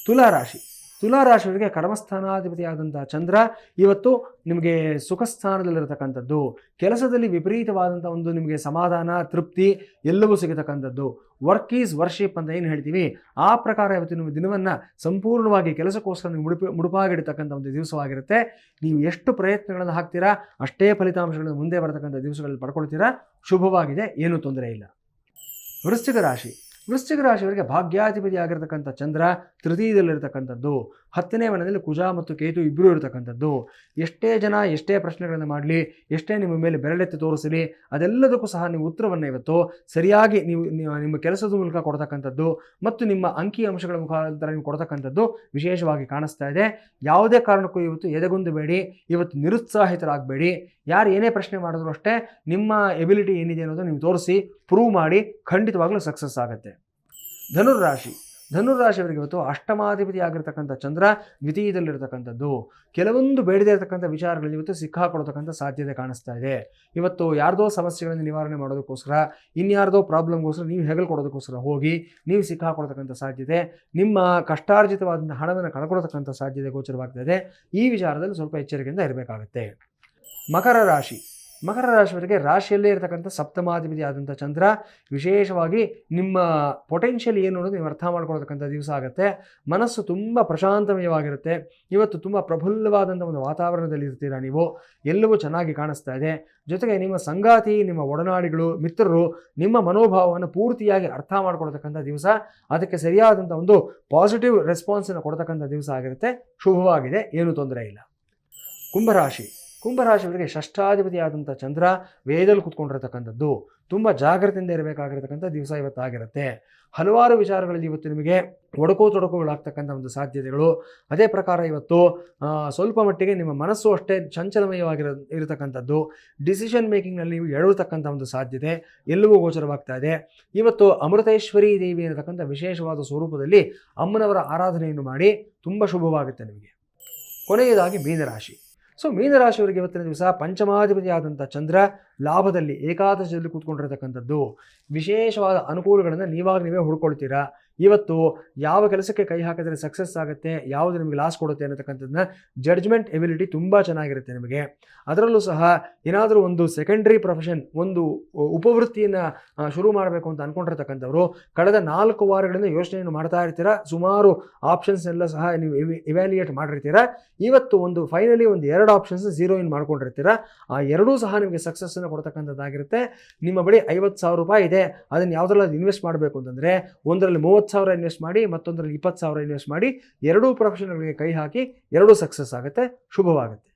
ತುಲಾರಾಶಿ. ತುಲಾರಾಶಿಯವರಿಗೆ ಕರ್ಮಸ್ಥಾನಾಧಿಪತಿಯಾದಂಥ ಚಂದ್ರ ಇವತ್ತು ನಿಮಗೆ ಸುಖ ಸ್ಥಾನದಲ್ಲಿರತಕ್ಕಂಥದ್ದು. ಕೆಲಸದಲ್ಲಿ ವಿಪರೀತವಾದಂಥ ಒಂದು ನಿಮಗೆ ಸಮಾಧಾನ, ತೃಪ್ತಿ ಎಲ್ಲವೂ ಸಿಗತಕ್ಕಂಥದ್ದು. ವರ್ಕ್ ಈಸ್ ವರ್ಷಿಪ್ ಅಂತ ಏನು ಹೇಳ್ತೀವಿ, ಆ ಪ್ರಕಾರ ಇವತ್ತು ನೀವು ದಿನವನ್ನು ಸಂಪೂರ್ಣವಾಗಿ ಕೆಲಸಕ್ಕೋಸ್ಕರ ನೀವು ಮುಡುಪಾಗಿಡ್ತಕ್ಕಂಥ ಒಂದು ದಿವಸವಾಗಿರುತ್ತೆ. ನೀವು ಎಷ್ಟು ಪ್ರಯತ್ನಗಳನ್ನು ಹಾಕ್ತೀರಾ ಅಷ್ಟೇ ಫಲಿತಾಂಶಗಳನ್ನು ಮುಂದೆ ಬರತಕ್ಕಂಥ ದಿವಸಗಳಲ್ಲಿ ಪಡ್ಕೊಳ್ತೀರಾ. ಶುಭವಾಗಿದೆ, ಏನೂ ತೊಂದರೆ ಇಲ್ಲ. ವೃಶ್ಚಿಕ ರಾಶಿ. ವೃಶ್ಚಿಕ ರಾಶಿಯವರಿಗೆ ಭಾಗ್ಯಾಧಿಪತಿ ಆಗಿರತಕ್ಕಂಥ ಚಂದ್ರ ತೃತೀಯದಲ್ಲಿರ್ತಕ್ಕಂಥದ್ದು. 10ನೇ ಮನೆಯಲ್ಲಿ ಕುಜ ಮತ್ತು ಕೇತು ಇಬ್ಬರು ಇರತಕ್ಕಂಥದ್ದು. ಎಷ್ಟೇ ಜನ ಎಷ್ಟೇ ಪ್ರಶ್ನೆಗಳನ್ನು ಮಾಡಲಿ, ಎಷ್ಟೇ ನಿಮ್ಮ ಮೇಲೆ ಬೆರಳೆತ್ತಿ ತೋರಿಸಲಿ, ಅದೆಲ್ಲದಕ್ಕೂ ಸಹ ನೀವು ಉತ್ತರವನ್ನು ಇವತ್ತು ಸರಿಯಾಗಿ ನೀವು ನಿಮ್ಮ ಕೆಲಸದ ಮೂಲಕ ಕೊಡ್ತಕ್ಕಂಥದ್ದು ಮತ್ತು ನಿಮ್ಮ ಅಂಕಿ ಅಂಶಗಳ ಮುಖಾಂತರ ನೀವು ಕೊಡ್ತಕ್ಕಂಥದ್ದು ವಿಶೇಷವಾಗಿ ಕಾಣಿಸ್ತಾ ಇದೆ. ಯಾವುದೇ ಕಾರಣಕ್ಕೂ ಇವತ್ತು ಎದೆಗುಂದಬೇಡಿ, ಇವತ್ತು ನಿರುತ್ಸಾಹಿತರಾಗಬೇಡಿ. ಯಾರು ಏನೇ ಪ್ರಶ್ನೆ ಮಾಡಿದ್ರು ಅಷ್ಟೇ ನಿಮ್ಮ ಎಬಿಲಿಟಿ ಏನಿದೆ ಅನ್ನೋದು ನೀವು ತೋರಿಸಿ ಪ್ರೂವ್ ಮಾಡಿ ಖಂಡಿತವಾಗ್ಲೂ ಸಕ್ಸಸ್ ಆಗುತ್ತೆ. ಧನುರ್ರಾಶಿ. ಧನುರ್ರಾಶಿಯವರಿಗೆ ಇವತ್ತು ಅಷ್ಟಮಾಧಿಪತಿ ಆಗಿರ್ತಕ್ಕಂಥ ಚಂದ್ರ ದ್ವಿತೀಯದಲ್ಲಿರ್ತಕ್ಕಂಥದ್ದು. ಕೆಲವೊಂದು ಬೇಡದೇ ಇರತಕ್ಕಂಥ ವಿಚಾರಗಳಲ್ಲಿ ಇವತ್ತು ಸಿಕ್ಕಾಕೊಡ್ತಕ್ಕಂಥ ಸಾಧ್ಯತೆ ಕಾಣಿಸ್ತಾ ಇದೆ. ಇವತ್ತು ಯಾರ್ದೋ ಸಮಸ್ಯೆಗಳನ್ನು ನಿವಾರಣೆ ಮಾಡೋದಕ್ಕೋಸ್ಕರ, ಇನ್ಯಾರ್ದೋ ಪ್ರಾಬ್ಲಮ್ಗೋಸ್ಕರ ನೀವು ಹೆಗಲು ಕೊಡೋದಕ್ಕೋಸ್ಕರ ಹೋಗಿ ನೀವು ಸಿಕ್ಕಾಕೊಡ್ತಕ್ಕಂಥ ಸಾಧ್ಯತೆ, ನಿಮ್ಮ ಕಷ್ಟಾರ್ಜಿತವಾದಂಥ ಹಣವನ್ನು ಕಳ್ಕೊಳ್ತಕ್ಕಂಥ ಸಾಧ್ಯತೆ ಗೋಚರವಾಗ್ತಾ ಇದೆ. ಈ ವಿಚಾರದಲ್ಲಿ ಸ್ವಲ್ಪ ಎಚ್ಚರಿಕೆಯಿಂದ ಇರಬೇಕಾಗುತ್ತೆ. ಮಕರ ರಾಶಿ. ಮಕರ ರಾಶಿಯವರಿಗೆ ರಾಶಿಯಲ್ಲೇ ಇರತಕ್ಕಂಥ ಸಪ್ತಮಾಧಿಪತಿ ಆದಂಥ ಚಂದ್ರ ವಿಶೇಷವಾಗಿ ನಿಮ್ಮ ಪೊಟೆನ್ಷಿಯಲ್ ಏನು ಅನ್ನೋದು ನೀವು ಅರ್ಥ ಮಾಡ್ಕೊಳ್ತಕ್ಕಂಥ ದಿವಸ ಆಗುತ್ತೆ. ಮನಸ್ಸು ತುಂಬ ಪ್ರಶಾಂತಮಯವಾಗಿರುತ್ತೆ. ಇವತ್ತು ತುಂಬ ಪ್ರಫುಲ್ಲವಾದಂಥ ಒಂದು ವಾತಾವರಣದಲ್ಲಿ ಇರ್ತೀರಾ ನೀವು. ಎಲ್ಲವೂ ಚೆನ್ನಾಗಿ ಕಾಣಿಸ್ತಾ ಇದೆ. ಜೊತೆಗೆ ನಿಮ್ಮ ಸಂಗಾತಿ, ನಿಮ್ಮ ಒಡನಾಡಿಗಳು, ಮಿತ್ರರು ನಿಮ್ಮ ಮನೋಭಾವವನ್ನು ಪೂರ್ತಿಯಾಗಿ ಅರ್ಥ ಮಾಡ್ಕೊಳ್ತಕ್ಕಂಥ ದಿವಸ. ಅದಕ್ಕೆ ಸರಿಯಾದಂಥ ಒಂದು ಪಾಸಿಟಿವ್ ರೆಸ್ಪಾನ್ಸನ್ನು ಕೊಡ್ತಕ್ಕಂಥ ದಿವಸ ಆಗಿರುತ್ತೆ. ಶುಭವಾಗಿದೆ, ಏನೂ ತೊಂದರೆ ಇಲ್ಲ. ಕುಂಭರಾಶಿ. ಕುಂಭರಾಶಿಯವರಿಗೆ ಷಷ್ಠಾಧಿಪತಿಯಾದಂಥ ಚಂದ್ರ ವೇದದಲ್ಲಿ ಕೂತ್ಕೊಂಡಿರತಕ್ಕಂಥದ್ದು. ತುಂಬ ಜಾಗ್ರತೆಯಿಂದ ಇರಬೇಕಾಗಿರತಕ್ಕಂಥ ದಿವಸ ಇವತ್ತಾಗಿರುತ್ತೆ. ಹಲವಾರು ವಿಚಾರಗಳಲ್ಲಿ ಇವತ್ತು ನಿಮಗೆ ತೊಡಕುಗಳಾಗ್ತಕ್ಕಂಥ ಒಂದು ಸಾಧ್ಯತೆಗಳು. ಅದೇ ಪ್ರಕಾರ ಇವತ್ತು ಸ್ವಲ್ಪ ಮಟ್ಟಿಗೆ ನಿಮ್ಮ ಮನಸ್ಸು ಅಷ್ಟೇ ಇರತಕ್ಕಂಥದ್ದು. ಡಿಸಿಷನ್ ಮೇಕಿಂಗ್ನಲ್ಲಿ ನೀವು ಎಳುವತಕ್ಕಂಥ ಒಂದು ಸಾಧ್ಯತೆ ಎಲ್ಲವೂ ಗೋಚರವಾಗ್ತಾ ಇದೆ. ಇವತ್ತು ಅಮೃತೇಶ್ವರಿ ದೇವಿ ಅನ್ನತಕ್ಕಂಥ ವಿಶೇಷವಾದ ಸ್ವರೂಪದಲ್ಲಿ ಅಮ್ಮನವರ ಆರಾಧನೆಯನ್ನು ಮಾಡಿ ತುಂಬ ಶುಭವಾಗುತ್ತೆ ನಿಮಗೆ. ಕೊನೆಯದಾಗಿ ಮೀನರಾಶಿ. ಸೊ ಮೀನರಾಶಿಯವರಿಗೆ ಇವತ್ತಿನ ದಿವಸ ಪಂಚಮಾಧಿಪತಿಯಾದಂಥ ಚಂದ್ರ ಲಾಭದಲ್ಲಿ ಏಕಾದಶದಲ್ಲಿ ಕೂತ್ಕೊಂಡಿರತಕ್ಕಂಥದ್ದು. ವಿಶೇಷವಾದ ಅನುಕೂಲಗಳನ್ನು ನೀವೇ ಹುಡ್ಕೊಳ್ತೀರಾ. ಇವತ್ತು ಯಾವ ಕೆಲಸಕ್ಕೆ ಕೈ ಹಾಕಿದ್ರೆ ಸಕ್ಸಸ್ ಆಗುತ್ತೆ, ಯಾವುದು ನಿಮಗೆ ಲಾಸ್ ಕೊಡುತ್ತೆ ಅನ್ನತಕ್ಕಂಥದ್ದನ್ನ ಜಡ್ಜ್ಮೆಂಟ್ ಎಬಿಲಿಟಿ ತುಂಬ ಚೆನ್ನಾಗಿರುತ್ತೆ ನಿಮಗೆ. ಅದರಲ್ಲೂ ಸಹ ಏನಾದರೂ ಒಂದು ಸೆಕೆಂಡ್ರಿ ಪ್ರೊಫೆಷನ್, ಒಂದು ಉಪವೃತ್ತಿಯನ್ನು ಶುರು ಮಾಡಬೇಕು ಅಂತ ಅಂದ್ಕೊಂಡಿರ್ತಕ್ಕಂಥವ್ರು ಕಳೆದ 4 ವಾರಗಳಿಂದ ಯೋಚನೆಯನ್ನು ಮಾಡ್ತಾ ಇರ್ತೀರಾ. ಸುಮಾರು ಆಪ್ಷನ್ಸ್ ಎಲ್ಲ ಸಹ ನೀವು ಇವ್ಯಾಲ್ಯೂಯೇಟ್ ಮಾಡಿರ್ತೀರಾ. ಇವತ್ತು ಒಂದು ಫೈನಲಿ ಒಂದು 2 ಆಪ್ಷನ್ಸ್ ಝೀರೋ ಇನ್ ಮಾಡ್ಕೊಂಡಿರ್ತೀರಾ. ಆ ಎರಡೂ ಸಹ ನಿಮಗೆ ಸಕ್ಸಸ್ಸನ್ನು ಕೊಡ್ತಕ್ಕಂಥದ್ದಾಗಿರುತ್ತೆ. ನಿಮ್ಮ ಬಳಿ 50,000 ರೂಪಾಯಿ ಇದೆ, ಅದನ್ನು ಯಾವುದ್ರಲ್ಲಿ ಇನ್ವೆಸ್ಟ್ ಮಾಡಬೇಕು ಅಂತಂದರೆ ಒಂದರಲ್ಲಿ 30,000 ಇನ್ವೆಸ್ಟ್ ಮಾಡಿ, ಮತ್ತೊಂದರಲ್ಲಿ 20,000 ಇನ್ವೆಸ್ಟ್ ಮಾಡಿ. ಎರಡೂ ಪ್ರೊಫೆಷನ್ಗಳಿಗೆ ಕೈ ಹಾಕಿ, ಎರಡೂ ಸಕ್ಸಸ್ ಆಗುತ್ತೆ, ಶುಭವಾಗುತ್ತೆ.